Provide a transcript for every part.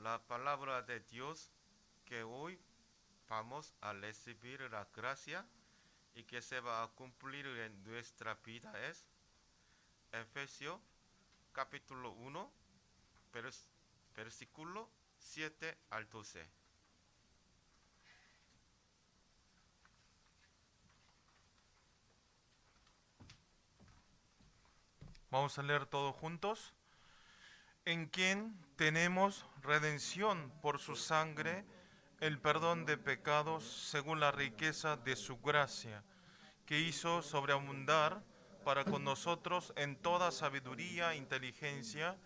la palabra de Dios que hoy vamos a recibir la gracia y que se va a cumplir en nuestra vida es Efesios capítulo 1, versículo 7 al 12. Vamos a leer todos juntos. En quien tenemos redención por su sangre, el perdón de pecados según la riqueza de su gracia, que hizo sobreabundar para con nosotros en toda sabiduría e inteligencia,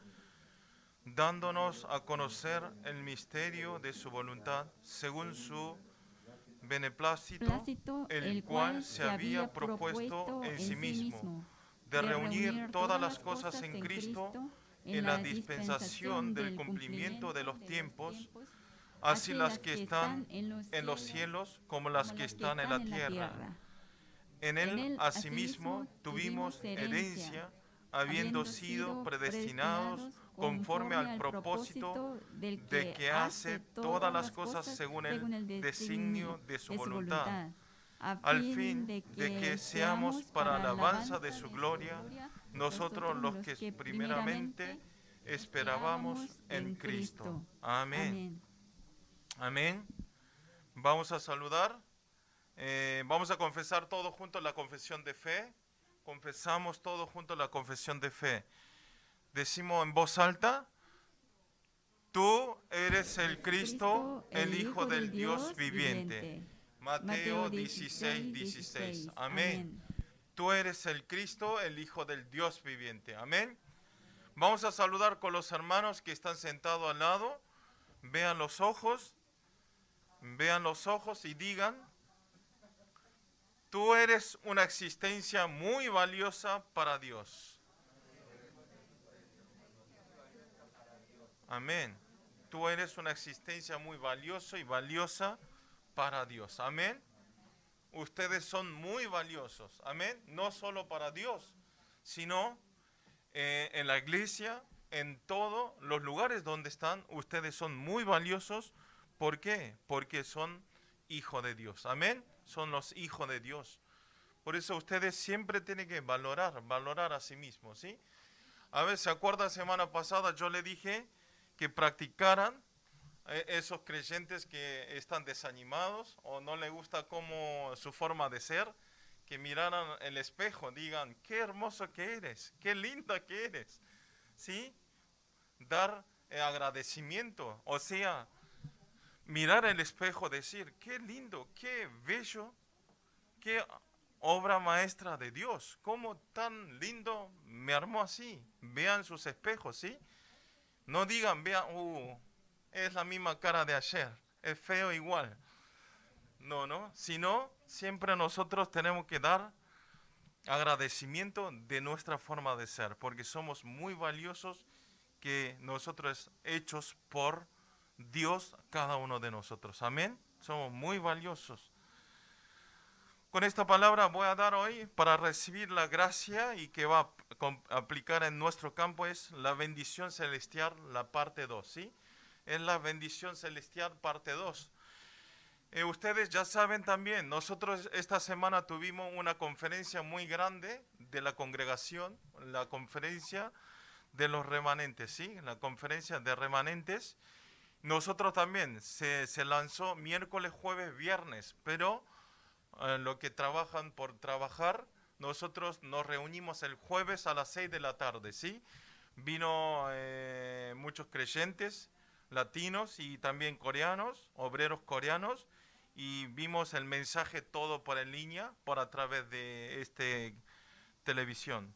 dándonos a conocer el misterio de su voluntad, según su beneplácito, el cual se había propuesto en sí mismo, de reunir todas las cosas en Cristo, en la dispensación del cumplimiento de los tiempos, así las que están en los cielos como las que están en la tierra. En él, asimismo, tuvimos herencia, habiendo sido predestinados conforme al propósito de que hace todas las cosas según el designio de su voluntad, al fin de que seamos para la alabanza de su gloria, nosotros los que primeramente esperábamos en Cristo. Amén. Amén. Vamos a saludar. Vamos a confesar todos juntos la confesión de fe. Confesamos todos juntos la confesión de fe. Decimos en voz alta: tú eres el Cristo, el Hijo del Dios viviente. Mateo 16, 16. Amén. Tú eres el Cristo, el Hijo del Dios viviente. Amén. Vamos a saludar con los hermanos que están sentados al lado. Vean los ojos y digan: tú eres una existencia muy valiosa para Dios. Amén. Tú eres una existencia muy valiosa y valiosa para Dios. Amén. Ustedes son muy valiosos. Amén. No solo para Dios, sino en la iglesia, en todos los lugares donde están. Ustedes son muy valiosos. ¿Por qué? Porque son hijos de Dios. Amén. Son los hijos de Dios. Por eso ustedes siempre tienen que valorar a sí mismos, ¿sí? A ver, ¿se acuerdan? Semana pasada yo le dije que practicaran esos creyentes que están desanimados o no les gusta como su forma de ser, que miraran el espejo, digan: qué hermoso que eres, qué linda que eres, ¿sí? Dar agradecimiento, o sea, mirar el espejo, decir: qué lindo, qué bello, qué obra maestra de Dios, cómo tan lindo me armó así. Vean sus espejos, ¿sí? No digan: vean, es la misma cara de ayer, es feo igual. No, sino siempre nosotros tenemos que dar agradecimiento de nuestra forma de ser, porque somos muy valiosos, que nosotros hechos por Dios, cada uno de nosotros. Amén. Somos muy valiosos. Con esta palabra voy a dar hoy para recibir la gracia y que va a aplicar en nuestro campo es la bendición celestial, la parte 2, ¿sí? Es la bendición celestial parte 2. Ustedes ya saben también, nosotros esta semana tuvimos una conferencia muy grande de la congregación, la conferencia de los remanentes, ¿sí? La conferencia de remanentes. Nosotros también se lanzó miércoles, jueves, viernes, pero los que trabajan por trabajar, nosotros nos reunimos el jueves a las 6 de la tarde, ¿sí? Vino muchos creyentes latinos y también coreanos, obreros coreanos, y vimos el mensaje todo por en línea, por a través de televisión.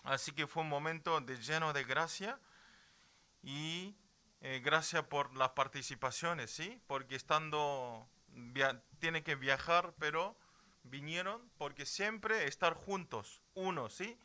Así que fue un momento lleno de gracia y gracias por las participaciones, ¿sí? Porque tienen que viajar, pero vinieron porque siempre estar juntos, unos, ¿sí?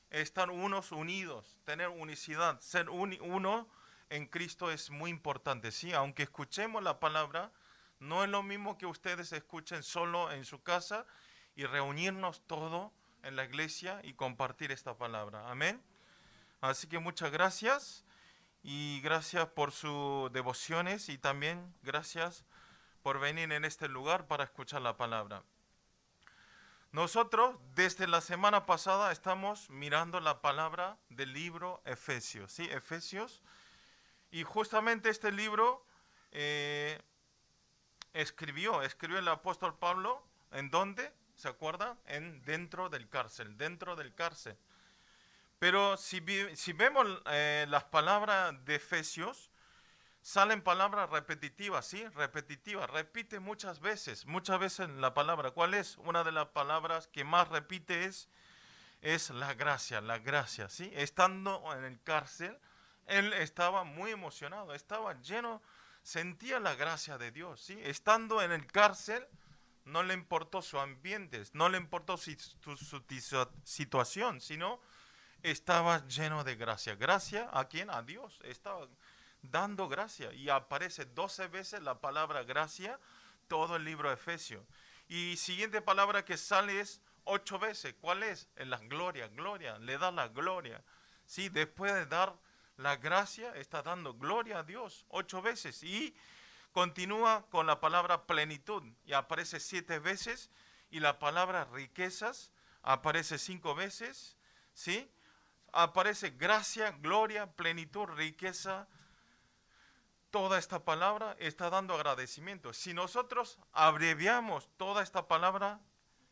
Estar unos unidos, tener unicidad, ser uno en Cristo es muy importante, ¿sí? Aunque escuchemos la palabra, no es lo mismo que ustedes escuchen solo en su casa y reunirnos todo en la iglesia y compartir esta palabra. Amén. Así que muchas gracias. y gracias por sus devociones y también gracias por venir en este lugar para escuchar la palabra. Nosotros desde la semana pasada estamos mirando la palabra del libro Efesios, ¿sí? Efesios, y justamente este libro escribió el apóstol Pablo, ¿en dónde? ¿Se acuerdan? Dentro del cárcel. Pero si vemos las palabras de Efesios, salen palabras repetitivas, ¿sí? Repetitivas, repite muchas veces la palabra. ¿Cuál es? Una de las palabras que más repite es la gracia, ¿sí? Estando en el cárcel, él estaba muy emocionado, estaba lleno, sentía la gracia de Dios, ¿sí? Estando en el cárcel, no le importó su ambiente, no le importó su situación, sino estaba lleno de gracia. ¿Gracia a quién? A Dios. Estaba dando gracia. Y aparece 12 veces la palabra gracia, todo el libro de Efesios. Y siguiente palabra que sale es 8 veces. ¿Cuál es? En la gloria, le da la gloria. ¿Sí? Después de dar la gracia, está dando gloria a Dios 8 veces. Y continúa con la palabra plenitud. Y aparece 7 veces. Y la palabra riquezas aparece 5 veces. ¿Sí? Aparece gracia, gloria, plenitud, riqueza. Toda esta palabra está dando agradecimiento. Si nosotros abreviamos toda esta palabra,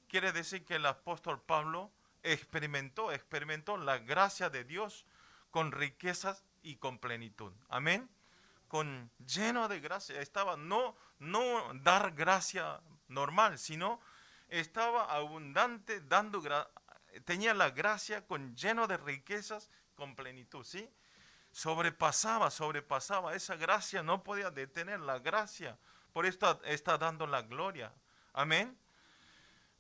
quiere decir que el apóstol Pablo experimentó la gracia de Dios con riquezas y con plenitud. Amén. Con lleno de gracia. Estaba no dar gracia normal, sino estaba abundante tenía la gracia con lleno de riquezas, con plenitud, ¿sí? Sobrepasaba, esa gracia no podía detener la gracia, por esto está dando la gloria, amén.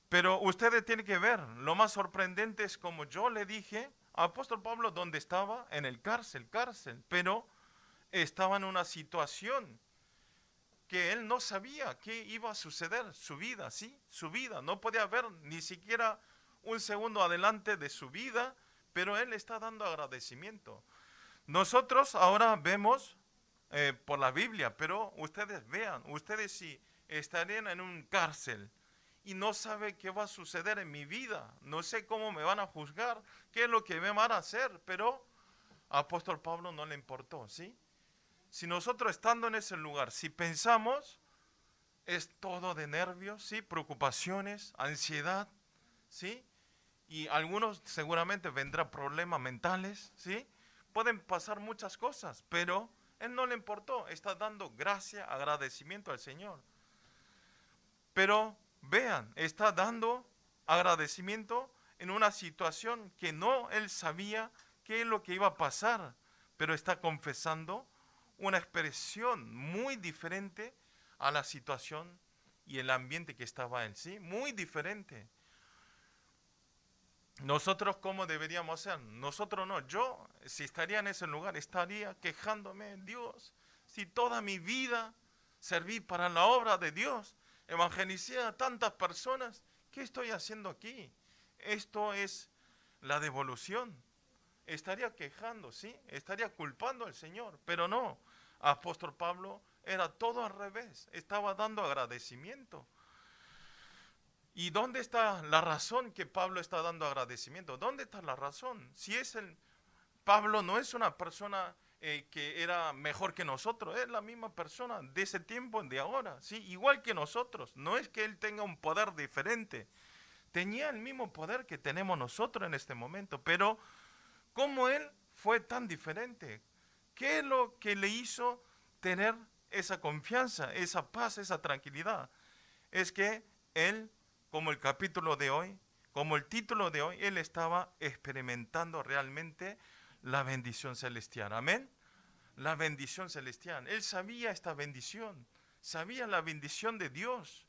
Pero ustedes tienen que ver, lo más sorprendente es como yo le dije, apóstol Pablo, ¿dónde estaba? En el cárcel, pero estaba en una situación que él no sabía qué iba a suceder, su vida, ¿sí? Su vida, no podía ver ni siquiera un segundo adelante de su vida, pero él está dando agradecimiento. Nosotros ahora vemos por la Biblia, pero ustedes vean, ustedes si estarían en un cárcel y no saben qué va a suceder en mi vida, no sé cómo me van a juzgar, qué es lo que me van a hacer, pero a apóstol Pablo no le importó, ¿sí? Si nosotros estando en ese lugar, si pensamos, es todo de nervios, ¿sí? Preocupaciones, ansiedad, ¿sí? Y algunos seguramente vendrán problemas mentales, ¿sí? Pueden pasar muchas cosas, pero él no le importó, está dando gracia, agradecimiento al Señor. Pero vean, está dando agradecimiento en una situación que no él sabía qué es lo que iba a pasar, pero está confesando una expresión muy diferente a la situación y el ambiente que estaba él, ¿sí? Muy diferente. Nosotros, ¿cómo deberíamos ser? Nosotros no. Yo, si estaría en ese lugar, estaría quejándome, Dios, si toda mi vida serví para la obra de Dios, evangelicé a tantas personas, ¿qué estoy haciendo aquí? Esto es la devolución. Estaría quejando, ¿sí? Estaría culpando al Señor, pero no. Apóstol Pablo era todo al revés, estaba dando agradecimiento. ¿Y dónde está la razón que Pablo está dando agradecimiento? ¿Dónde está la razón? Si Pablo no es una persona que era mejor que nosotros, es la misma persona de ese tiempo, de ahora, ¿sí? Igual que nosotros. No es que él tenga un poder diferente. Tenía el mismo poder que tenemos nosotros en este momento, pero ¿cómo él fue tan diferente? ¿Qué es lo que le hizo tener esa confianza, esa paz, esa tranquilidad? Es que él, como el capítulo de hoy, como el título de hoy, él estaba experimentando realmente la bendición celestial. Amén. La bendición celestial. Él sabía esta bendición, sabía la bendición de Dios,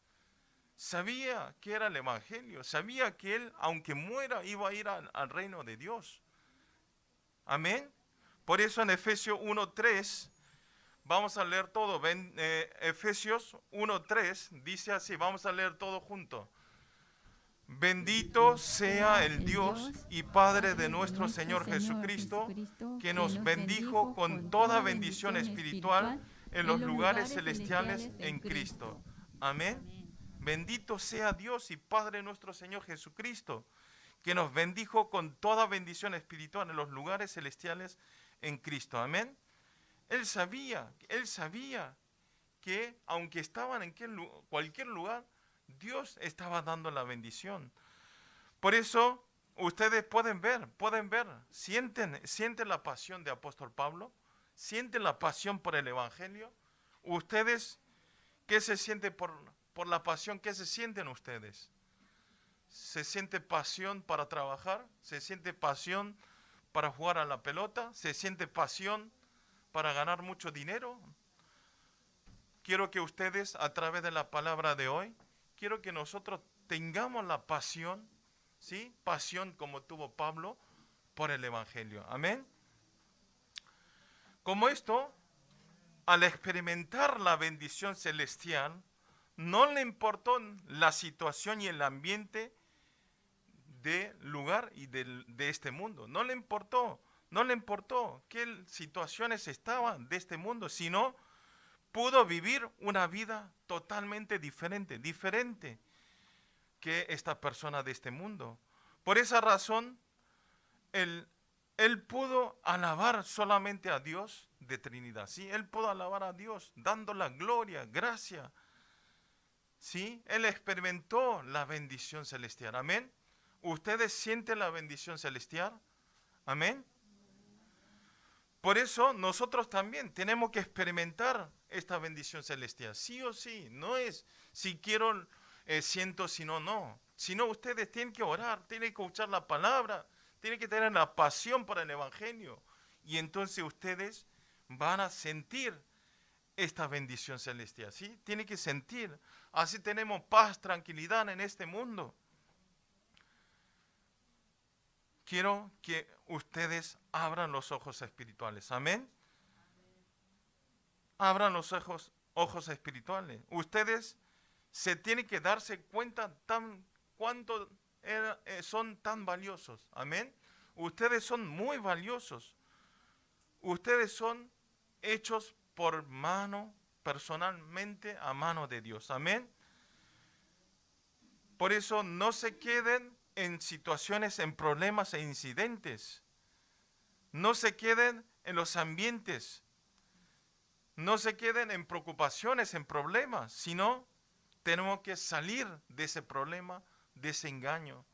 sabía que era el Evangelio, sabía que él, aunque muera, iba a ir al reino de Dios. Amén. Por eso en Efesios 1:3, vamos a leer todo. Efesios 1:3 dice así, vamos a leer todo junto. Bendito sea el Dios y Padre de nuestro Señor Jesucristo, que nos bendijo con toda bendición espiritual en los lugares celestiales en Cristo. Amén. Bendito sea Dios y Padre de nuestro Señor Jesucristo, que nos bendijo con toda bendición espiritual en los lugares celestiales en Cristo. Amén. Él sabía que aunque estaban en cualquier lugar, Dios estaba dando la bendición. Por eso ustedes pueden ver, sienten la pasión de apóstol Pablo, sienten la pasión por el Evangelio. Ustedes, ¿qué se siente por la pasión? ¿Qué se sienten ustedes? ¿Se siente pasión para trabajar? ¿Se siente pasión para jugar a la pelota? ¿Se siente pasión para ganar mucho dinero? Quiero que ustedes, a través de la palabra de hoy, quiero que nosotros tengamos la pasión, ¿sí? Pasión como tuvo Pablo por el Evangelio. Amén. Como esto, al experimentar la bendición celestial, no le importó la situación y el ambiente del lugar y de este mundo. No le importó qué situaciones estaban de este mundo, sino pudo vivir una vida totalmente diferente que esta persona de este mundo. Por esa razón, él pudo alabar solamente a Dios de Trinidad. ¿Sí? Él pudo alabar a Dios, dando la gloria, gracia. ¿Sí? Él experimentó la bendición celestial. Amén. ¿Ustedes sienten la bendición celestial? Amén. Por eso nosotros también tenemos que experimentar esta bendición celestial, sí o sí. No es si quiero, siento, si no, no. Sino ustedes tienen que orar, tienen que escuchar la palabra, tienen que tener la pasión por el Evangelio. Y entonces ustedes van a sentir esta bendición celestial, ¿sí? Tienen que sentir. Así tenemos paz, tranquilidad en este mundo. Quiero que ustedes abran los ojos espirituales. Amén. Abran los ojos espirituales. Ustedes se tienen que darse cuenta cuánto son tan valiosos. Amén. Ustedes son muy valiosos. Ustedes son hechos por mano, personalmente a mano de Dios. Amén. Por eso no se queden en situaciones, en problemas e incidentes. No se queden en los ambientes. No se queden en preocupaciones, en problemas, sino tenemos que salir de ese problema, de ese engaño.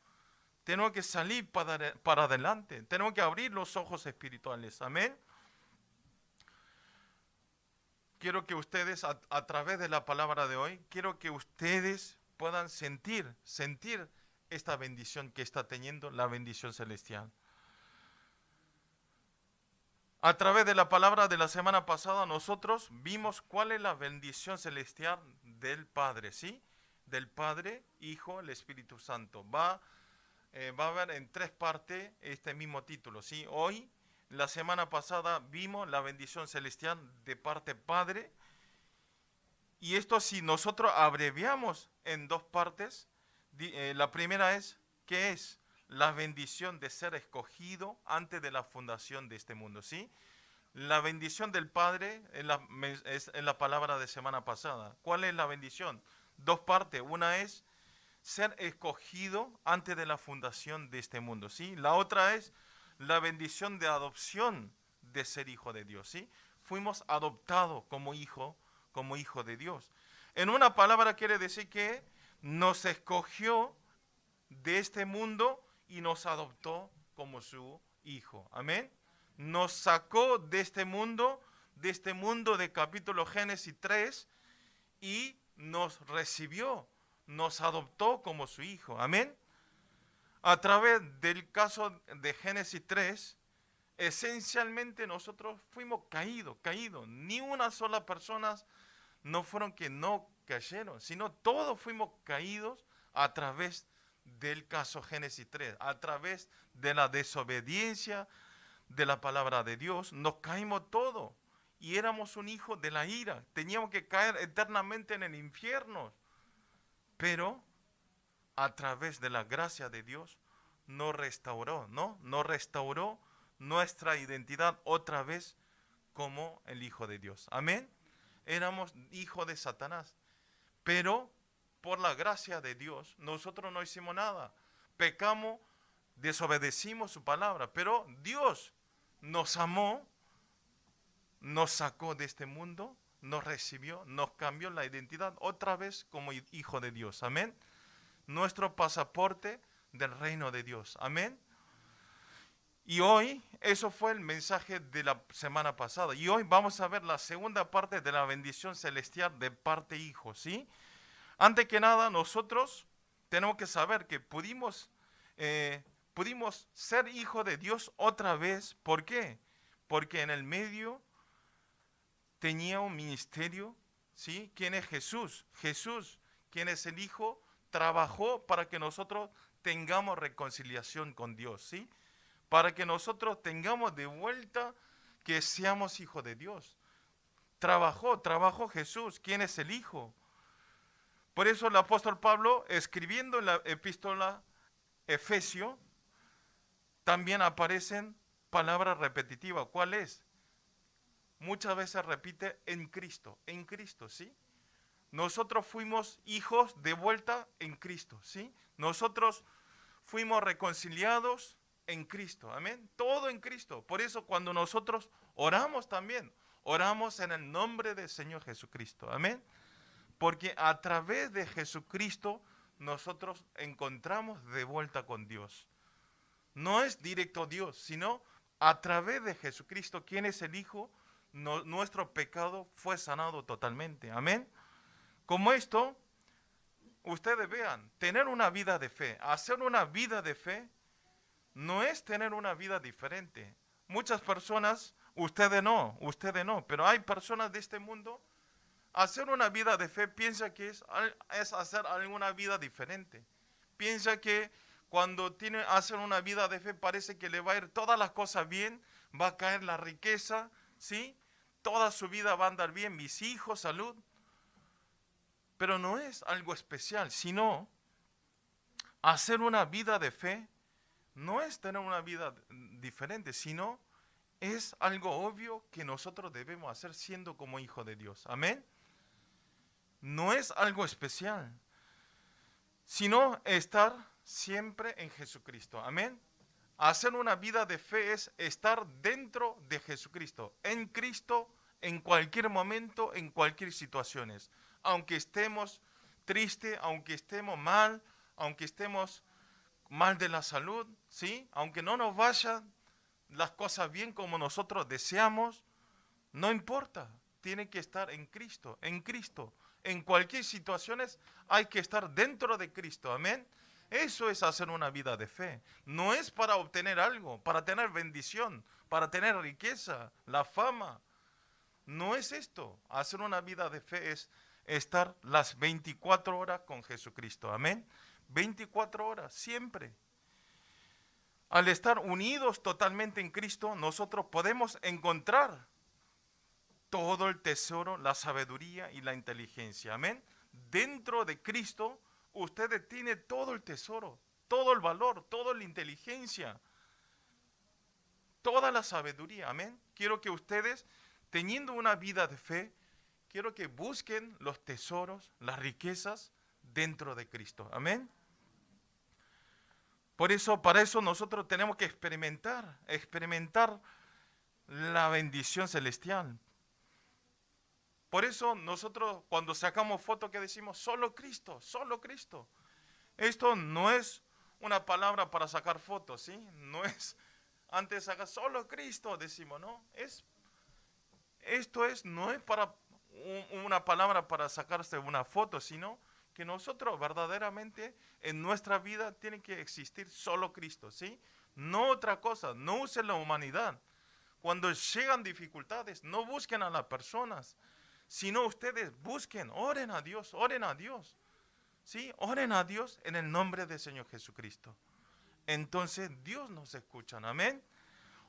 Tenemos que salir para adelante. Tenemos que abrir los ojos espirituales. Amén. Quiero que ustedes, a través de la palabra de hoy, quiero que ustedes puedan sentir esta bendición que está teniendo, la bendición celestial. A través de la palabra de la semana pasada, nosotros vimos cuál es la bendición celestial del Padre, ¿sí? Del Padre, Hijo, el Espíritu Santo. Va a haber en 3 partes este mismo título, ¿sí? Hoy, la semana pasada, vimos la bendición celestial de parte Padre. Y esto, si nosotros abreviamos en 2 partes, la primera es, ¿qué es? La bendición de ser escogido antes de la fundación de este mundo, ¿sí? La bendición del Padre es en la palabra de semana pasada. ¿Cuál es la bendición? 2 partes. Una es ser escogido antes de la fundación de este mundo, ¿sí? La otra es la bendición de adopción de ser hijo de Dios, ¿sí? Fuimos adoptados como hijo de Dios. En una palabra quiere decir que nos escogió de este mundo y nos adoptó como su hijo. Amén. Nos sacó de este mundo de capítulo Génesis 3 y nos recibió, nos adoptó como su hijo. Amén. A través del caso de Génesis 3, esencialmente nosotros fuimos caídos. Ni una sola persona no fueron que no cayeron, sino todos fuimos caídos a través del caso Génesis 3, a través de la desobediencia de la palabra de Dios, nos caímos todos y éramos un hijo de la ira, teníamos que caer eternamente en el infierno, pero a través de la gracia de Dios, nos restauró, ¿no? Nos restauró nuestra identidad otra vez como el Hijo de Dios. Amén. Éramos hijos de Satanás, pero por la gracia de Dios, nosotros no hicimos nada. Pecamos, desobedecimos su palabra, pero Dios nos amó, nos sacó de este mundo, nos recibió, nos cambió la identidad otra vez como hijo de Dios. Amén. Nuestro pasaporte del reino de Dios. Amén. Y hoy, eso fue el mensaje de la semana pasada. Y hoy vamos a ver la segunda parte de la bendición celestial de parte hijo, ¿sí? Antes que nada, nosotros tenemos que saber que pudimos ser hijos de Dios otra vez. ¿Por qué? Porque en el medio tenía un ministerio, ¿sí? ¿Quién es Jesús? Jesús, quien es el Hijo, trabajó para que nosotros tengamos reconciliación con Dios, ¿sí? Para que nosotros tengamos de vuelta que seamos hijos de Dios. Trabajó Jesús, quien es el Hijo. Por eso el apóstol Pablo, escribiendo en la epístola Efesio, también aparecen palabras repetitivas. ¿Cuál es? Muchas veces repite en Cristo, ¿sí? Nosotros fuimos hijos de vuelta en Cristo, ¿sí? Nosotros fuimos reconciliados en Cristo, amén. Todo en Cristo. Por eso cuando nosotros oramos también, oramos en el nombre del Señor Jesucristo, amén. Porque a través de Jesucristo nosotros encontramos de vuelta con Dios. No es directo a Dios, sino a través de Jesucristo, quien es el Hijo, nuestro pecado fue sanado totalmente, amén. Como esto, ustedes vean, tener una vida de fe, hacer una vida de fe, no es tener una vida diferente. Muchas personas, ustedes no, pero hay personas de este mundo, hacer una vida de fe piensa que es hacer alguna vida diferente. Piensa que cuando hacen una vida de fe parece que le va a ir todas las cosas bien, va a caer la riqueza, ¿sí? Toda su vida va a andar bien, mis hijos, salud. Pero no es algo especial, sino hacer una vida de fe no es tener una vida diferente, sino es algo obvio que nosotros debemos hacer siendo como hijos de Dios. Amén. No es algo especial, sino estar siempre en Jesucristo. Amén. Hacer una vida de fe es estar dentro de Jesucristo, en Cristo, en cualquier momento, en cualquier situación. Aunque estemos tristes, aunque estemos mal de la salud, ¿sí? Aunque no nos vayan las cosas bien como nosotros deseamos, no importa, tiene que estar en Cristo, en Cristo. En cualquier situación hay que estar dentro de Cristo, amén. Eso es hacer una vida de fe. No es para obtener algo, para tener bendición, para tener riqueza, la fama. No es esto. Hacer una vida de fe es estar las 24 horas con Jesucristo. Amén. 24 horas, siempre. Al estar unidos totalmente en Cristo, nosotros podemos encontrar todo el tesoro, la sabiduría y la inteligencia. Amén. Dentro de Cristo, ustedes tienen todo el tesoro, todo el valor, toda la inteligencia, toda la sabiduría. Amén. Quiero que ustedes, teniendo una vida de fe, quiero que busquen los tesoros, las riquezas dentro de Cristo. Amén. Por eso, para eso nosotros tenemos que experimentar la bendición celestial. Por eso nosotros cuando sacamos fotos que decimos solo Cristo, solo Cristo. Esto no es una palabra para sacar fotos, ¿sí? No es antes de sacar solo Cristo, decimos, ¿no? No es para una palabra para sacarse una foto, sino que nosotros verdaderamente en nuestra vida tiene que existir solo Cristo, ¿sí? No otra cosa, no usen la humanidad. Cuando llegan dificultades, no busquen a las personas, sino ustedes busquen, oren a Dios, ¿sí? Oren a Dios en el nombre del Señor Jesucristo. Entonces Dios nos escucha, amén.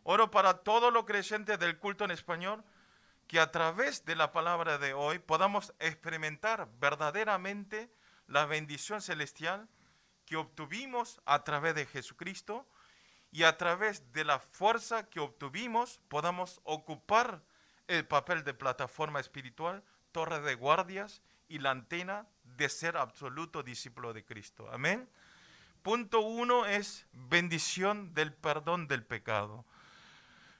Oro para todos los creyentes del culto en español, que a través de la palabra de hoy podamos experimentar verdaderamente la bendición celestial que obtuvimos a través de Jesucristo y a través de la fuerza que obtuvimos podamos ocupar el papel de plataforma espiritual, torre de guardias y la antena de ser absoluto discípulo de Cristo. Amén. Punto 1 es bendición del perdón del pecado.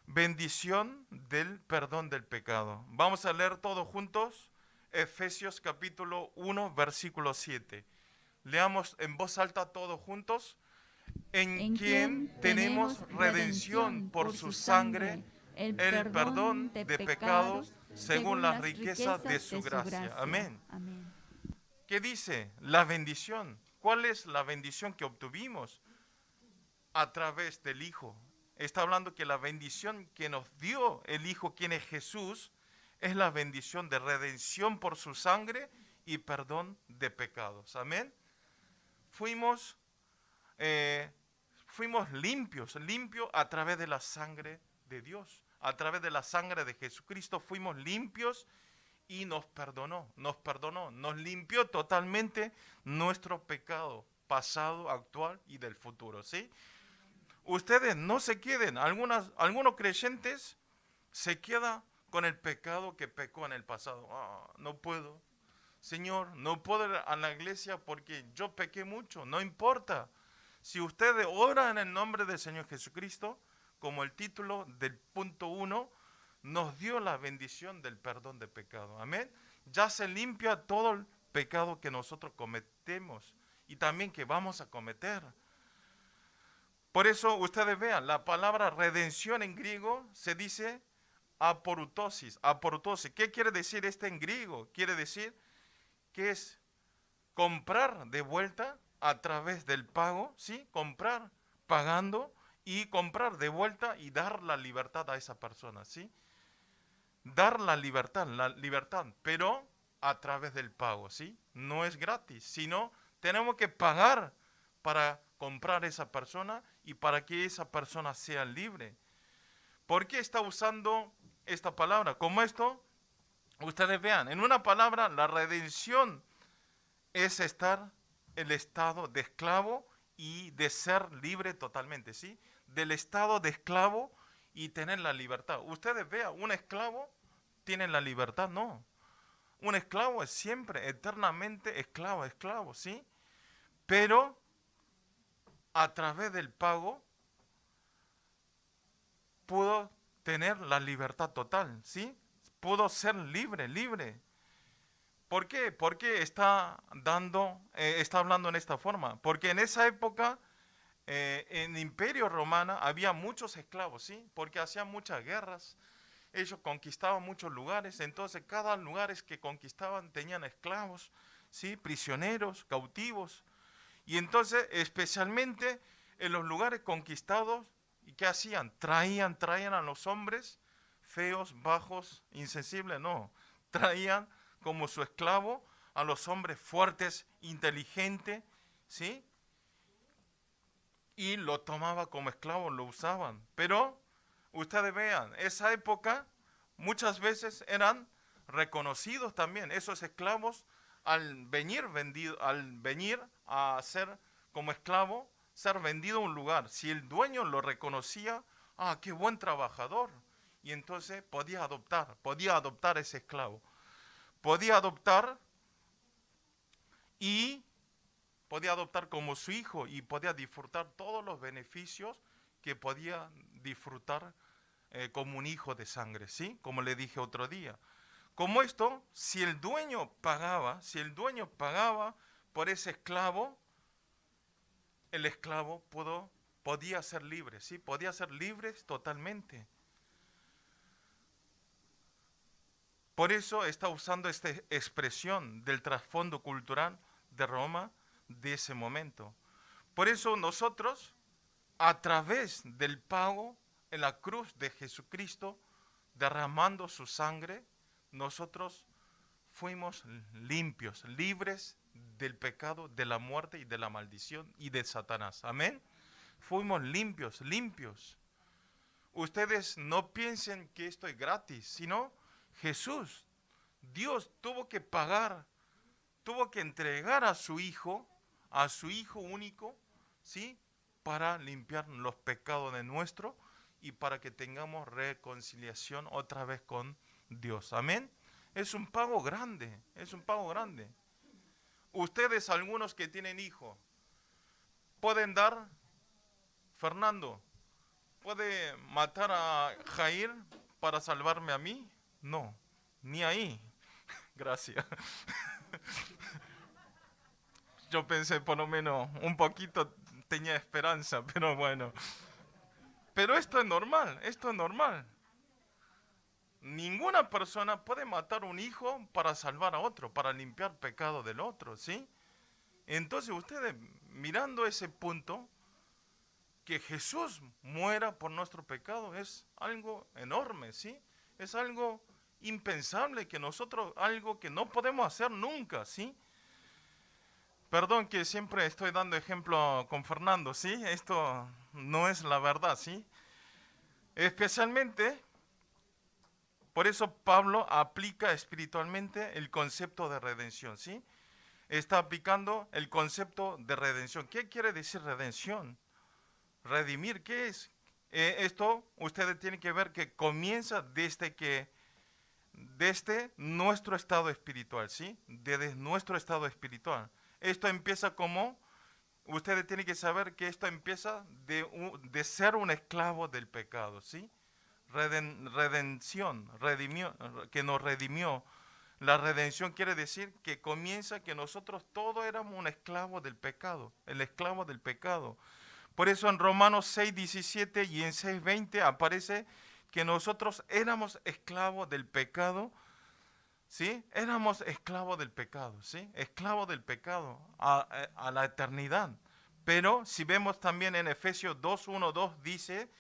Bendición del perdón del pecado. Vamos a leer todos juntos Efesios capítulo 1, versículo 7. Leamos en voz alta todos juntos. En quien tenemos redención por su sangre, el perdón de pecados según la riqueza de su gracia. Amén. ¿Qué dice? La bendición. ¿Cuál es la bendición que obtuvimos? A través del Hijo. Está hablando que la bendición que nos dio el Hijo, quien es Jesús, es la bendición de redención por su sangre y perdón de pecados. Amén. Fuimos limpios a través de la sangre de Dios. A través de la sangre de Jesucristo fuimos limpios y nos perdonó, nos limpió totalmente nuestro pecado pasado, actual y del futuro, ¿sí? Ustedes no se queden, algunos creyentes se quedan con el pecado que pecó en el pasado. No puedo, Señor, no puedo ir a la iglesia porque yo pequé mucho, no importa. Si ustedes oran en el nombre del Señor Jesucristo, como el título del punto 1, nos dio la bendición del perdón de pecado. Amén. Ya se limpia todo el pecado que nosotros cometemos y también que vamos a cometer. Por eso ustedes vean, la palabra redención en griego se dice aporutosis. ¿Qué quiere decir en griego? Quiere decir que es comprar de vuelta a través del pago, ¿sí? Comprar, pagando y comprar de vuelta y dar la libertad a esa persona, ¿sí? Dar la libertad, pero a través del pago, ¿sí? No es gratis, sino tenemos que pagar para comprar a esa persona y para que esa persona sea libre. ¿Por qué está usando esta palabra? Como esto, ustedes vean, en una palabra, la redención es estar en el estado de esclavo y de ser libre totalmente, ¿sí? Del estado de esclavo y tener la libertad. Ustedes vean, un esclavo tiene la libertad, no. Un esclavo es siempre, eternamente esclavo, ¿sí? Pero a través del pago pudo tener la libertad total, ¿sí? Pudo ser libre. ¿Por qué? Porque está hablando en esta forma. Porque en esa época, en el Imperio Romano, había muchos esclavos, ¿sí? Porque hacían muchas guerras. Ellos conquistaban muchos lugares. Entonces, cada lugar que conquistaban tenían esclavos, ¿sí? Prisioneros, cautivos. Y entonces, especialmente en los lugares conquistados, ¿y qué hacían? Traían a los hombres feos, bajos, insensibles, no. Traían como su esclavo a los hombres fuertes, inteligentes, ¿sí? Y lo tomaba como esclavo, lo usaban. Pero ustedes vean, esa época muchas veces eran reconocidos también. Esos esclavos al venir a ser como esclavo, ser vendido a un lugar. Si el dueño lo reconocía, qué buen trabajador. Y entonces podía adoptar ese esclavo. Podía adoptar como su hijo y podía disfrutar todos los beneficios que podía disfrutar como un hijo de sangre, ¿sí? Como le dije otro día. Como esto, si el dueño pagaba por ese esclavo, el esclavo podía ser libre, ¿sí? Podía ser libre totalmente. Por eso está usando esta expresión del trasfondo cultural de Roma de ese momento. Por eso nosotros, a través del pago en la cruz de Jesucristo, derramando su sangre, nosotros fuimos limpios, libres del pecado, de la muerte y de la maldición y de Satanás. Amén. Fuimos limpios. Ustedes no piensen que esto es gratis, sino Jesús, Dios tuvo que pagar, tuvo que entregar a su Hijo a su Hijo único, ¿sí? Para limpiar los pecados de nuestro y para que tengamos reconciliación otra vez con Dios. Amén. Es un pago grande, es un pago grande. Ustedes, algunos que tienen hijos, pueden dar, Fernando, ¿puede matar a Jair para salvarme a mí? No, ni ahí. Gracias. Yo pensé por lo menos un poquito tenía esperanza, pero bueno. Pero esto es normal, esto es normal. Ninguna persona puede matar a un hijo para salvar a otro, para limpiar pecado del otro, ¿sí? Entonces ustedes, mirando ese punto, que Jesús muera por nuestro pecado es algo enorme, ¿sí? Es algo impensable que nosotros, algo que no podemos hacer nunca, ¿sí? Perdón que siempre estoy dando ejemplo con Fernando, ¿sí? Esto no es la verdad, ¿sí? Especialmente, por eso Pablo aplica espiritualmente el concepto de redención, ¿sí? Está aplicando el concepto de redención. ¿Qué quiere decir redención? Redimir, ¿qué es? Esto ustedes tienen que ver que comienza desde nuestro estado espiritual, ¿sí? Desde nuestro estado espiritual. Esto empieza como, ustedes tienen que saber que esto empieza de ser un esclavo del pecado, ¿sí? Redención, que nos redimió. La redención quiere decir que comienza que nosotros todos éramos un esclavo del pecado, el esclavo del pecado. Por eso en Romanos 6:17 y en 6:20 aparece que nosotros éramos esclavos del pecado, ¿sí? Éramos esclavos del pecado, ¿sí? Esclavos del pecado a la eternidad. Pero si vemos también en Efesios 2:1-2 dice,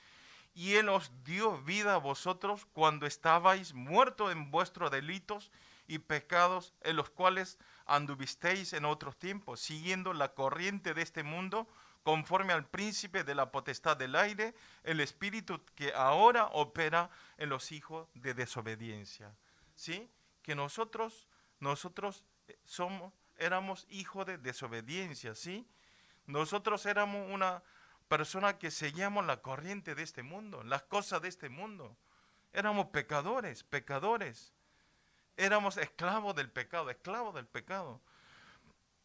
y Él os dio vida a vosotros cuando estabais muertos en vuestros delitos y pecados, en los cuales anduvisteis en otros tiempos, siguiendo la corriente de este mundo, conforme al príncipe de la potestad del aire, el espíritu que ahora opera en los hijos de desobediencia. ¿Sí? Que nosotros éramos hijos de desobediencia, ¿sí? Nosotros éramos una persona que seguíamos la corriente de este mundo, las cosas de este mundo. Éramos pecadores, pecadores. Éramos esclavos del pecado, esclavos del pecado.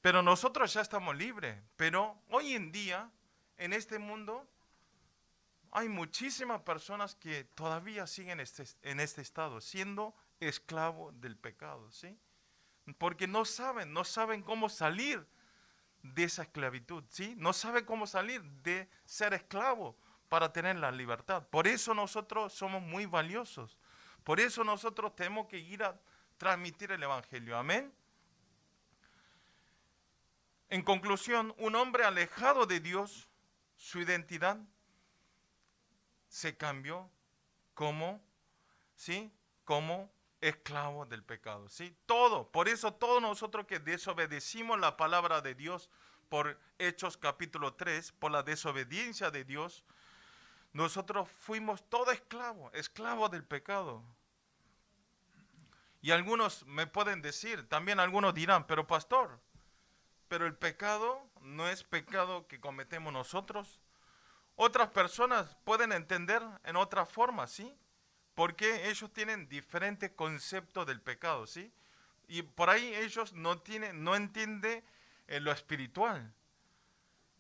Pero nosotros ya estamos libres. Pero hoy en día, en este mundo, hay muchísimas personas que todavía siguen en este estado, siendo esclavos del pecado, ¿sí? Porque no saben cómo salir de esa esclavitud, ¿sí? No saben cómo salir de ser esclavo para tener la libertad. Por eso nosotros somos muy valiosos. Por eso nosotros tenemos que ir a transmitir el Evangelio. Amén. En conclusión, un hombre alejado de Dios, su identidad se cambió como, ¿sí? Como esclavo del pecado, ¿sí? Todo, por eso todos nosotros que desobedecimos la palabra de Dios por Hechos capítulo 3, por la desobediencia de Dios, nosotros fuimos todos esclavos del pecado. Y algunos me pueden decir, también algunos dirán, pero pastor, pero el pecado no es pecado que cometemos nosotros. Otras personas pueden entender en otra forma, ¿sí? Porque ellos tienen diferentes conceptos del pecado, ¿sí? Y por ahí ellos no entienden lo espiritual.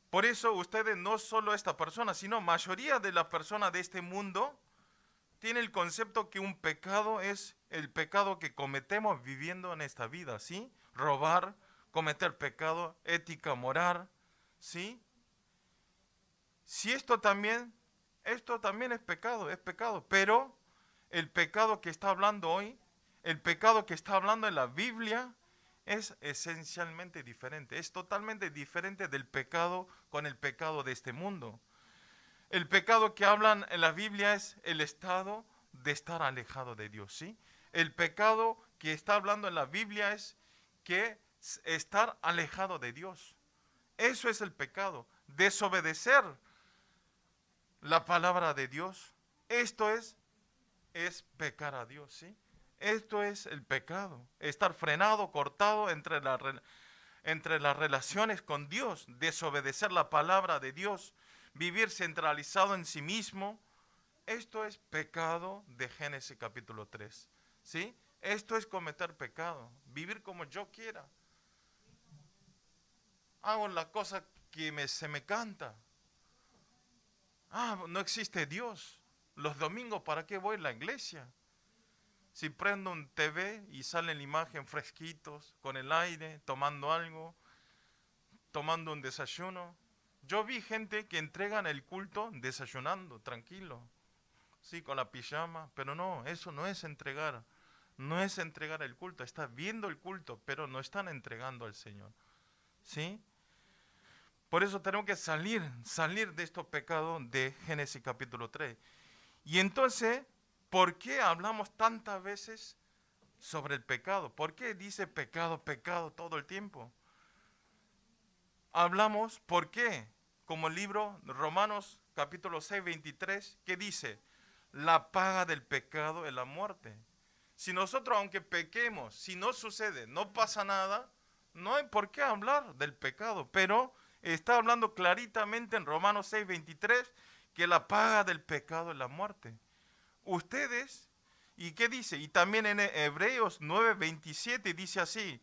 Por eso ustedes, no solo esta persona, sino mayoría de las personas de este mundo, tiene el concepto que un pecado es el pecado que cometemos viviendo en esta vida, ¿sí? Robar, cometer pecado, ética, moral, ¿sí? Si esto también es pecado, pero el pecado que está hablando hoy, el pecado que está hablando en la Biblia, es esencialmente diferente, es totalmente diferente del pecado con el pecado de este mundo. El pecado que hablan en la Biblia es el estado de estar alejado de Dios, ¿sí? El pecado que está hablando en la Biblia es que estar alejado de Dios. Eso es el pecado, desobedecer la palabra de Dios. Esto es pecar a Dios, ¿sí? Esto es el pecado, estar frenado, cortado entre entre las relaciones con Dios, desobedecer la palabra de Dios, vivir centralizado en sí mismo. Esto es pecado de Génesis capítulo 3. ¿Sí? Esto es cometer pecado, vivir como yo quiera. Hago la cosa que se me canta. No existe Dios. Los domingos, ¿para qué voy a la iglesia? Si prendo un TV y sale la imagen fresquitos, con el aire, tomando algo, tomando un desayuno. Yo vi gente que entregan el culto desayunando, tranquilo, sí, con la pijama, pero no, eso no es entregar. No es entregar el culto, está viendo el culto, pero no están entregando al Señor. ¿Sí? Por eso tenemos que salir de estos pecados de Génesis capítulo 3. Y entonces, ¿por qué hablamos tantas veces sobre el pecado? ¿Por qué dice pecado, pecado todo el tiempo? Hablamos, ¿por qué? Como el libro Romanos capítulo 6, 23, que dice, la paga del pecado es la muerte. Si nosotros, aunque pequemos, si no sucede, no pasa nada, no hay por qué hablar del pecado. Pero está hablando claritamente en Romanos 6, 23, que la paga del pecado es la muerte. Ustedes, ¿y qué dice? Y también en Hebreos 9, 27 dice así,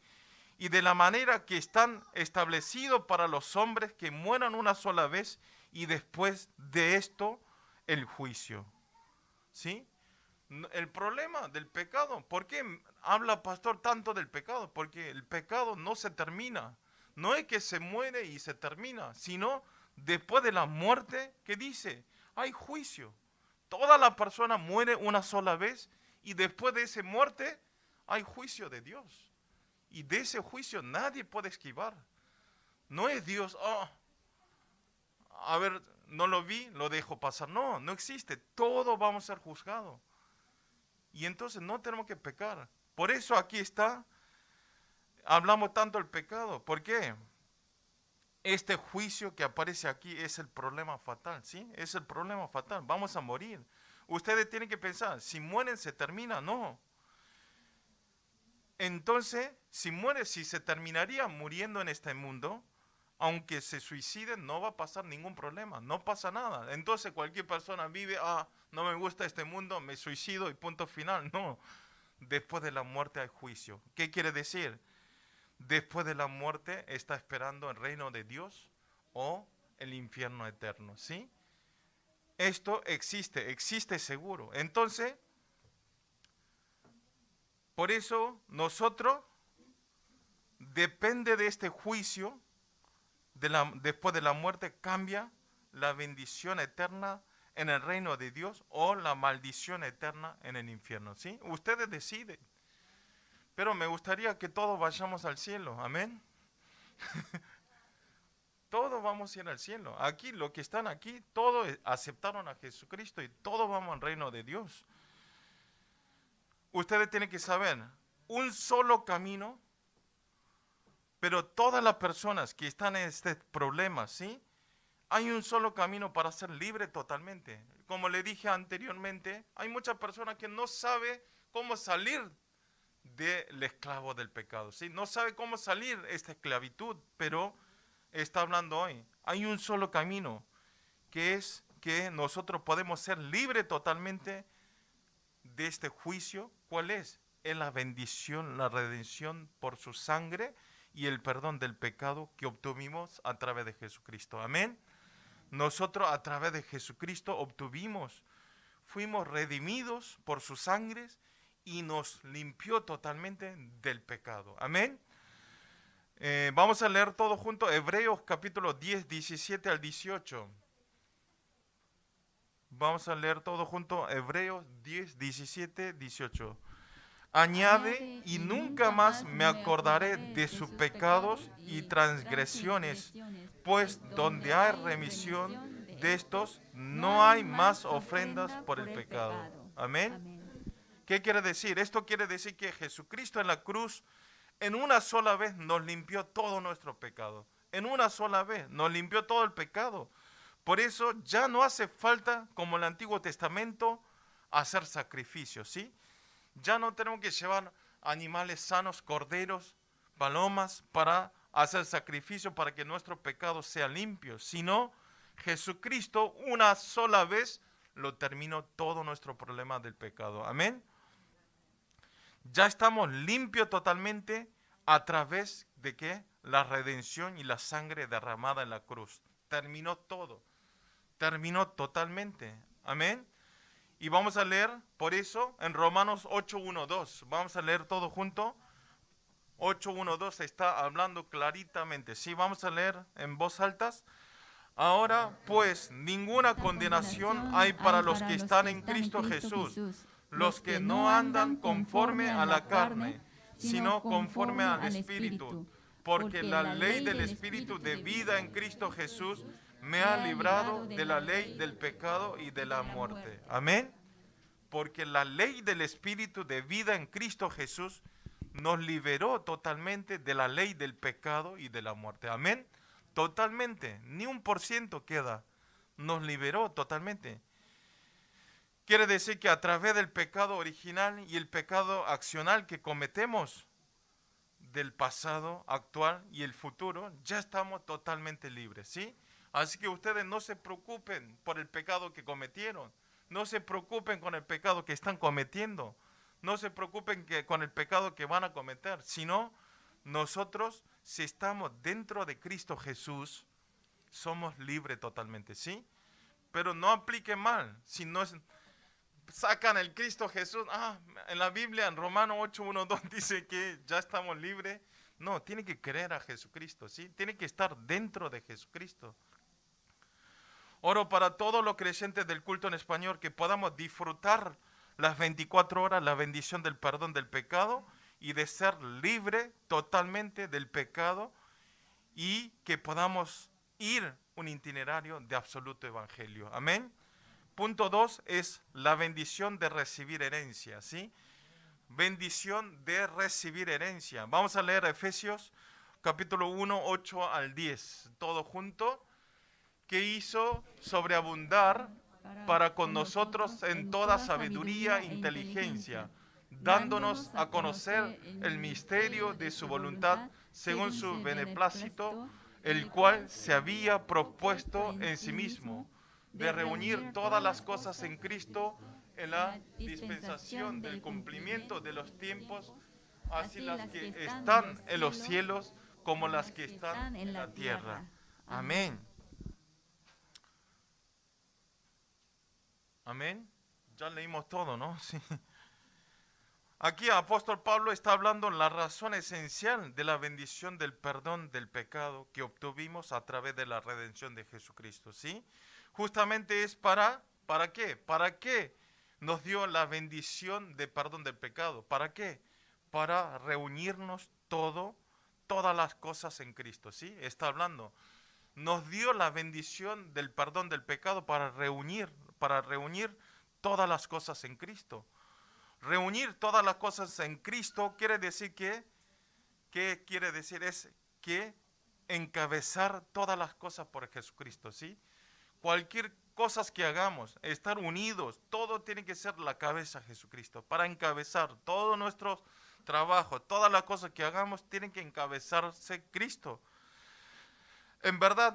y de la manera que están establecidos para los hombres que mueran una sola vez y después de esto el juicio. ¿Sí? El problema del pecado, ¿por qué habla pastor tanto del pecado? Porque el pecado no se termina. No es que se muere y se termina, sino después de la muerte, ¿qué dice? Hay juicio. Toda la persona muere una sola vez y después de esa muerte hay juicio de Dios. Y de ese juicio nadie puede esquivar. No es Dios, a ver, no lo vi, lo dejo pasar. No, no existe. Todos vamos a ser juzgados. Y entonces no tenemos que pecar. Por eso aquí está, hablamos tanto del pecado. ¿Por qué? Este juicio que aparece aquí es el problema fatal, ¿sí? Es el problema fatal. Vamos a morir. Ustedes tienen que pensar, si mueren se termina, no. Entonces, si se terminaría muriendo en este mundo, aunque se suiciden, no va a pasar ningún problema, no pasa nada. Entonces cualquier persona vive, no me gusta este mundo, me suicido y punto final. No, después de la muerte hay juicio. ¿Qué quiere decir? Después de la muerte está esperando el reino de Dios o el infierno eterno, ¿sí? Esto existe seguro. Entonces, por eso nosotros, depende de este juicio, después de la muerte cambia la bendición eterna en el reino de Dios o la maldición eterna en el infierno, ¿sí? Ustedes deciden. Pero me gustaría que todos vayamos al cielo, amén. Todos vamos a ir al cielo. Aquí, los que están aquí, todos aceptaron a Jesucristo y todos vamos al reino de Dios. Ustedes tienen que saber, un solo camino, pero todas las personas que están en este problema, ¿sí? Hay un solo camino para ser libre totalmente. Como le dije anteriormente, hay muchas personas que no saben cómo salir del esclavo del pecado, ¿sí? No sabe cómo salir de esta esclavitud, pero está hablando hoy. Hay un solo camino, que es que nosotros podemos ser libres totalmente de este juicio. ¿Cuál es? Es la bendición, la redención por su sangre y el perdón del pecado que obtuvimos a través de Jesucristo. Amén. Nosotros a través de Jesucristo fuimos redimidos por su sangre y nos limpió totalmente del pecado. Amén. Vamos a leer todo junto, Hebreos capítulo 10, 17 al 18. Vamos a leer todo junto, Hebreos 10, 17, 18. Añade, y nunca más me acordaré de sus pecados y transgresiones, pues donde hay remisión de estos, no hay más ofrendas por el pecado. Amén. ¿Qué quiere decir? Esto quiere decir que Jesucristo en la cruz, en una sola vez nos limpió todo nuestro pecado. En una sola vez nos limpió todo el pecado. Por eso ya no hace falta, como en el Antiguo Testamento, hacer sacrificios, ¿sí? Ya no tenemos que llevar animales sanos, corderos, palomas, para hacer sacrificio para que nuestro pecado sea limpio, sino Jesucristo una sola vez lo terminó todo nuestro problema del pecado. Amén. Ya estamos limpios totalmente a través de ¿qué? La redención y la sangre derramada en la cruz. Terminó todo. Terminó totalmente. Amén. Y vamos a leer, por eso, en Romanos 8:1-2. Vamos a leer todo junto. 8:1-2 está hablando claritamente. Sí, vamos a leer en voz alta. Ahora, pues, ninguna condenación hay para los que están en Cristo Jesús, los que no andan conforme a la carne, sino conforme al Espíritu, porque la ley del Espíritu de vida en Cristo Jesús me ha librado de la ley del pecado y de la muerte. Amén. Porque la ley del Espíritu de vida en Cristo Jesús nos liberó totalmente de la ley del pecado y de la muerte. Amén. Totalmente, ni 1% queda. Nos liberó totalmente. Quiere decir que a través del pecado original y el pecado accional que cometemos del pasado, actual y el futuro, ya estamos totalmente libres, ¿sí? Así que ustedes no se preocupen por el pecado que cometieron. No se preocupen con el pecado que están cometiendo. No se preocupen con el pecado que van a cometer, sino nosotros, si estamos dentro de Cristo Jesús, somos libres totalmente, ¿sí? Pero no aplique mal. Si no sacan el Cristo Jesús, en la Biblia, en Romanos 8:1-2 dice que ya estamos libres. No, tiene que creer a Jesucristo, ¿sí? Tiene que estar dentro de Jesucristo. Oro para todos los creyentes del culto en español que podamos disfrutar las 24 horas la bendición del perdón del pecado y de ser libre totalmente del pecado y que podamos ir un itinerario de absoluto evangelio. Amén. Punto 2 es la bendición de recibir herencia, ¿sí? Bendición de recibir herencia. Vamos a leer Efesios capítulo 1, 8-10, todo junto. Que hizo sobreabundar para con nosotros en toda sabiduría e inteligencia, dándonos a conocer el misterio de su voluntad según su beneplácito, el cual se había propuesto en sí mismo, de reunir todas las cosas en Cristo en la dispensación del cumplimiento de los tiempos, así las que están en los cielos como las que están en la tierra. Amén. Amén. Ya leímos todo, ¿no? Sí. Aquí el apóstol Pablo está hablando la razón esencial de la bendición del perdón del pecado que obtuvimos a través de la redención de Jesucristo, ¿sí? Justamente es ¿para qué? ¿Para qué nos dio la bendición de perdón del pecado? ¿Para qué? Para reunirnos todas las cosas en Cristo, ¿sí? Está hablando. Nos dio la bendición del perdón del pecado para reunir todas las cosas en Cristo. Reunir todas las cosas en Cristo quiere decir ¿qué quiere decir? Es que encabezar todas las cosas por Jesucristo, ¿sí? Cualquier cosa que hagamos, estar unidos, todo tiene que ser la cabeza de Jesucristo. Para encabezar todo nuestro trabajo, todas las cosas que hagamos, tienen que encabezarse Cristo. En verdad,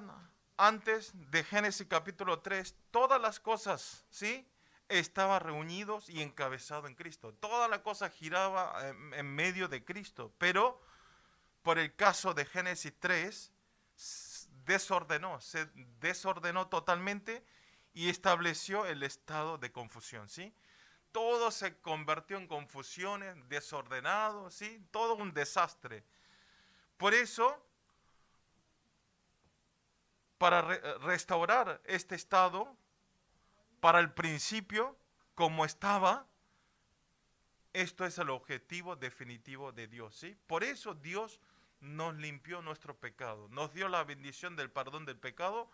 antes de Génesis capítulo 3, todas las cosas, ¿sí? Estaban reunidos y encabezado en Cristo. Toda la cosa giraba en medio de Cristo. Pero por el caso de Génesis 3, se desordenó totalmente y estableció el estado de confusión, ¿sí? Todo se convirtió en confusiones, desordenado, ¿sí? Todo un desastre. Por eso, para restaurar este estado, para el principio, como estaba, esto es el objetivo definitivo de Dios, ¿sí? Por eso Dios nos limpió nuestro pecado, nos dio la bendición del perdón del pecado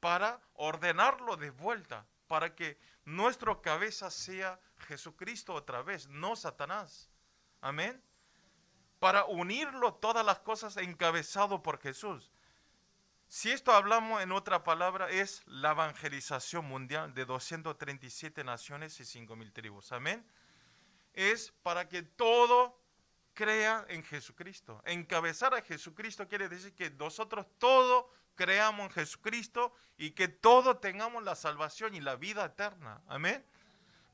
para ordenarlo de vuelta, para que nuestra cabeza sea Jesucristo otra vez, no Satanás. Amén. Para unirlo todas las cosas encabezado por Jesús. Si esto hablamos en otra palabra, es la evangelización mundial de 237 naciones y 5.000 tribus. Amén. Es para que todo crea en Jesucristo. Encabezar a Jesucristo quiere decir que nosotros todo creamos en Jesucristo y que todo tengamos la salvación y la vida eterna. Amén.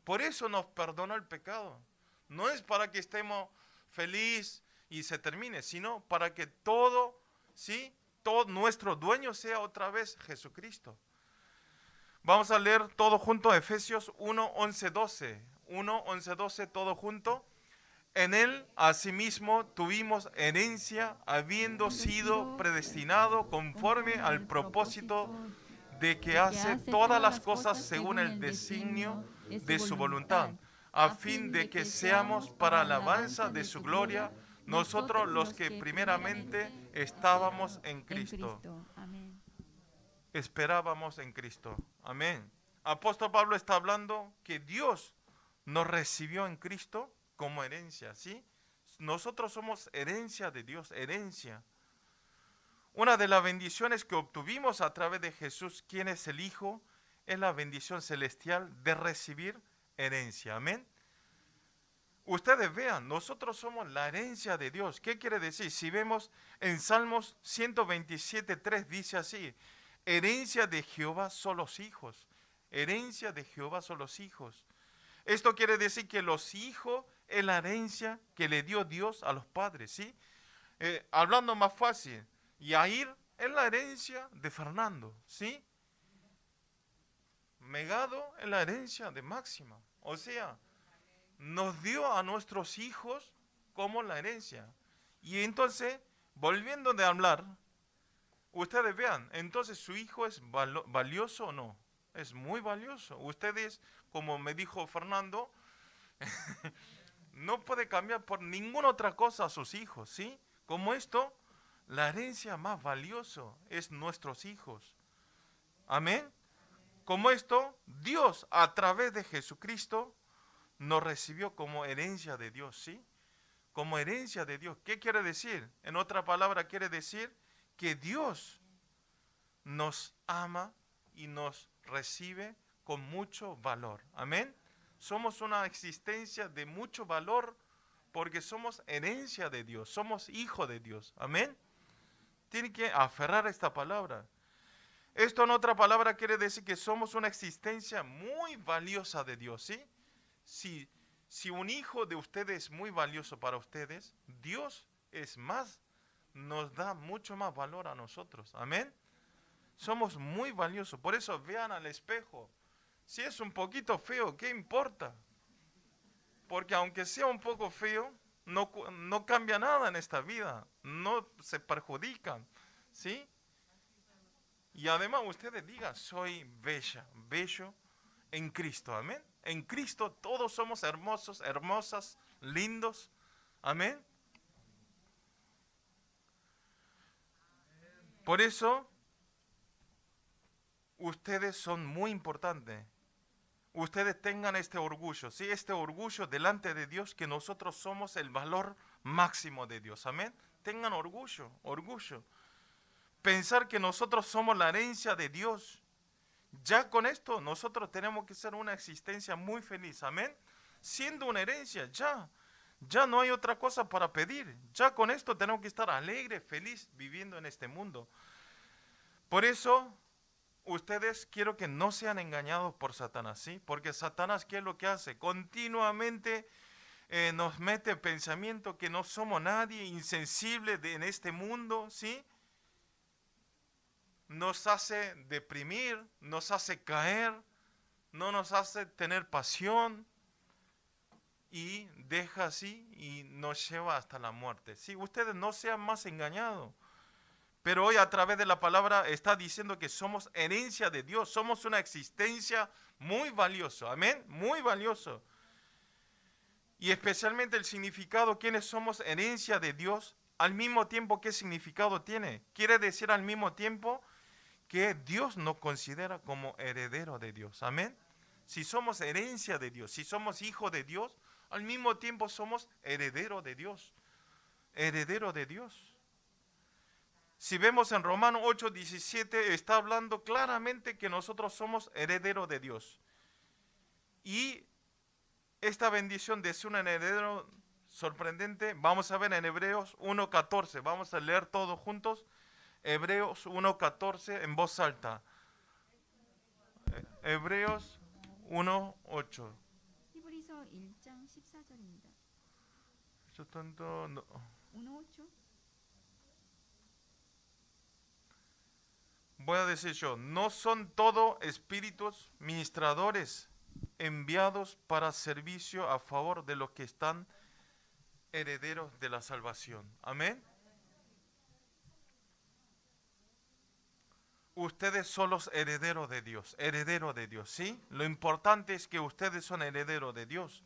Por eso nos perdonó el pecado. No es para que estemos felices y se termine, sino para que todo, ¿sí? Todo nuestro dueño sea otra vez Jesucristo. Vamos a leer todo junto Efesios 1, 11, 12. 1, 11, 12, todo junto. En él, asimismo, tuvimos herencia, habiendo sido predestinado conforme al propósito de que hace todas las cosas según el designio de su voluntad, a fin de que seamos para alabanza de su gloria, nosotros los que primeramente estábamos en Cristo. Amén. Esperábamos en Cristo. Amén. Apóstol Pablo está hablando que Dios nos recibió en Cristo como herencia, ¿sí? Nosotros somos herencia de Dios, herencia. Una de las bendiciones que obtuvimos a través de Jesús, quien es el Hijo, es la bendición celestial de recibir herencia. Amén. Ustedes vean, nosotros somos la herencia de Dios. ¿Qué quiere decir? Si vemos en Salmos 127:3 dice así: herencia de Jehová son los hijos. Herencia de Jehová son los hijos. Esto quiere decir que los hijos es la herencia que le dio Dios a los padres, ¿sí? Hablando más fácil, Yair es la herencia de Fernando, ¿sí? Megado es la herencia de Máxima. O sea, nos dio a nuestros hijos como la herencia. Y entonces, volviendo de hablar, ustedes vean, entonces su hijo es valioso o no. Es muy valioso. Ustedes, como me dijo Fernando, no puede cambiar por ninguna otra cosa a sus hijos, ¿sí? Como esto, la herencia más valiosa es nuestros hijos. Amén. Como esto, Dios a través de Jesucristo nos recibió como herencia de Dios, ¿sí? Como herencia de Dios. ¿Qué quiere decir? En otra palabra quiere decir que Dios nos ama y nos recibe con mucho valor. Amén. Somos una existencia de mucho valor porque somos herencia de Dios, somos hijos de Dios. Amén. Tiene que aferrar a esta palabra. Esto en otra palabra quiere decir que somos una existencia muy valiosa de Dios, ¿sí? Si un hijo de ustedes es muy valioso para ustedes, Dios nos da mucho más valor a nosotros. Amén. Somos muy valiosos. Por eso vean al espejo. Si es un poquito feo, ¿qué importa? Porque aunque sea un poco feo, no cambia nada en esta vida. No se perjudican, ¿sí? Y además ustedes digan, soy bello en Cristo. Amén. En Cristo todos somos hermosos, hermosas, lindos. Amén. Por eso, ustedes son muy importantes. Ustedes tengan este orgullo, ¿sí? Este orgullo delante de Dios, que nosotros somos el valor máximo de Dios. Amén. Tengan orgullo, orgullo. Pensar que nosotros somos la herencia de Dios. Ya con esto nosotros tenemos que ser una existencia muy feliz. Amén. Siendo una herencia, ya no hay otra cosa para pedir. Ya con esto tenemos que estar alegre, feliz, viviendo en este mundo. Por eso, ustedes quiero que no sean engañados por Satanás, ¿sí? Porque Satanás, ¿qué es lo que hace? Continuamente nos mete el pensamiento que no somos nadie, insensible en este mundo, ¿sí? Nos hace deprimir, nos hace caer, no nos hace tener pasión y deja así y nos lleva hasta la muerte. ¿Sí? Ustedes no sean más engañados. Pero hoy a través de la palabra está diciendo que somos herencia de Dios, somos una existencia muy valiosa, amén, muy valioso. Y especialmente el significado, ¿quiénes somos herencia de Dios? Al mismo tiempo, ¿qué significado tiene? Quiere decir al mismo tiempo que Dios nos considera como heredero de Dios, amén. Si somos herencia de Dios, si somos hijos de Dios, al mismo tiempo somos heredero de Dios, heredero de Dios. Si vemos en Romanos 8:17, está hablando claramente que nosotros somos herederos de Dios. Y esta bendición de ser un heredero sorprendente. Vamos a ver en Hebreos 1:14. Vamos a leer todos juntos. Hebreos 1:14 en voz alta. Hebreos 1:8. 히브리서 1장 14절입니다. Yo tanto no. 1:8. Voy a decir yo, no son todos espíritus ministradores enviados para servicio a favor de los que están herederos de la salvación. Amén. Ustedes son los herederos de Dios, ¿sí? Lo importante es que ustedes son herederos de Dios.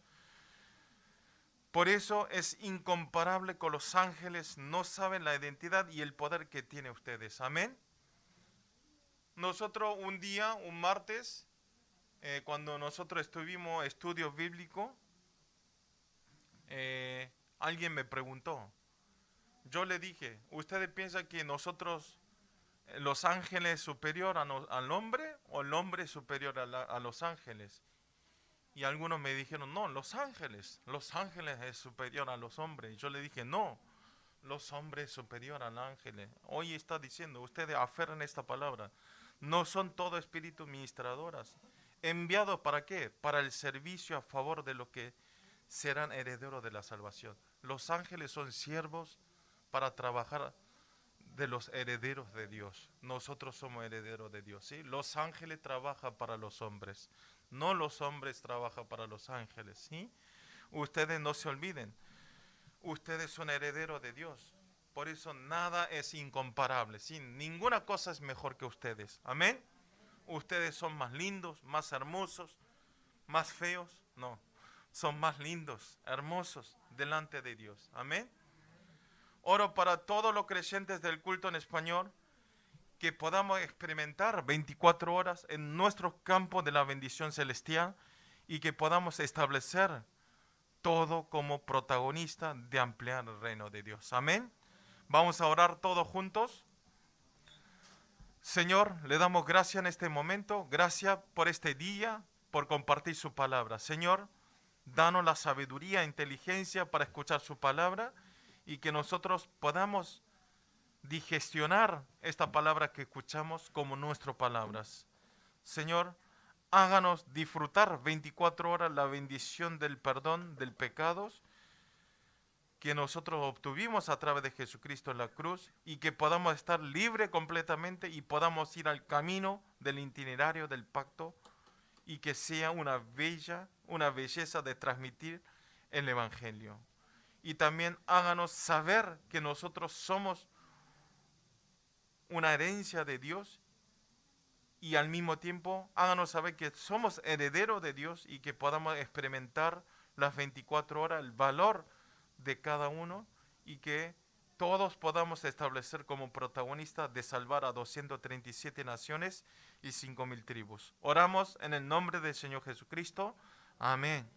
Por eso es incomparable con los ángeles, no saben la identidad y el poder que tienen ustedes. Amén. Nosotros un día, un martes, cuando nosotros estuvimos estudio bíblico, alguien me preguntó. Yo le dije, ¿ustedes piensan que nosotros, los ángeles superior al hombre o el hombre superior a los ángeles? Y algunos me dijeron, no, los ángeles es superior a los hombres. Y yo le dije, no, los hombres superior al ángel. Hoy está diciendo, ustedes aferran esta palabra. No son todos espíritus ministradoras. ¿Enviados para qué? Para el servicio a favor de los que serán herederos de la salvación. Los ángeles son siervos para trabajar de los herederos de Dios. Nosotros somos herederos de Dios, ¿sí? Los ángeles trabajan para los hombres, no los hombres trabajan para los ángeles, ¿sí? Ustedes no se olviden, ustedes son herederos de Dios. Por eso nada es incomparable, ¿sí? Ninguna cosa es mejor que ustedes. Amén. Ustedes son más lindos, más hermosos, más feos. No, son más lindos, hermosos delante de Dios. Amén. Oro para todos los creyentes del culto en español que podamos experimentar 24 horas en nuestro campo de la bendición celestial y que podamos establecer todo como protagonista de ampliar el reino de Dios. Amén. Vamos a orar todos juntos. Señor, le damos gracias en este momento. Gracias por este día, por compartir su palabra. Señor, danos la sabiduría e inteligencia para escuchar su palabra y que nosotros podamos digestionar esta palabra que escuchamos como nuestras palabras. Señor, háganos disfrutar 24 horas la bendición del perdón del pecados que nosotros obtuvimos a través de Jesucristo en la cruz y que podamos estar libres completamente y podamos ir al camino del itinerario del pacto y que sea una belleza de transmitir el Evangelio. Y también háganos saber que nosotros somos una herencia de Dios y al mismo tiempo háganos saber que somos herederos de Dios y que podamos experimentar las 24 horas el valor de cada uno y que todos podamos establecer como protagonistas de salvar a 237 naciones y 5,000 tribus. Oramos en el nombre del Señor Jesucristo. Amén.